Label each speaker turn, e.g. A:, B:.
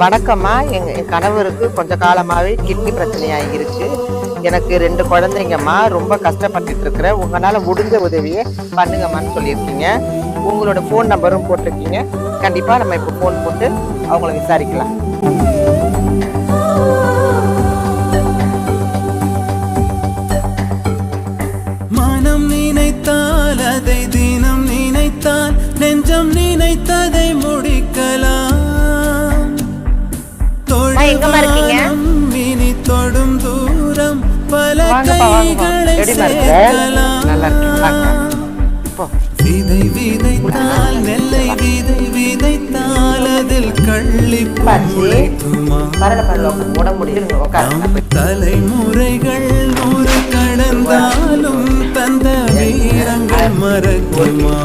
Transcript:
A: வணக்கம்மா. என் கணவருக்கு கொஞ்ச காலமாகவே கிட்னி பிரச்சனையாகிருச்சு. எனக்கு 2 குழந்தைங்கம்மா. ரொம்ப கஷ்டப்பட்டுட்டு இருக்கிறேன். உங்களால் முடிஞ்ச உதவியை பண்ணுங்கம்மான்னு சொல்லியிருக்கீங்க. உங்களோட ஃபோன் நம்பரும் போட்டிருக்கீங்க. கண்டிப்பாக நம்ம இப்போ ஃபோன் போட்டு அவங்கள விசாரிக்கலாம்.
B: மனம் நினைத்தால் அதை தினம் நினைத்தால் நெஞ்சம் நினைத்ததை முடிக்கலாம். இனி தொடும் தூரம் பல கைகளை சேர்க்கலாம். விதை விதைத்தால் நெல்லை விதை விதைத்தால் அதில் கள்ளிப்புமா. தலைமுறைகள் 100 கடந்தாலும் தந்த வீரங்கள் மறக்குமா.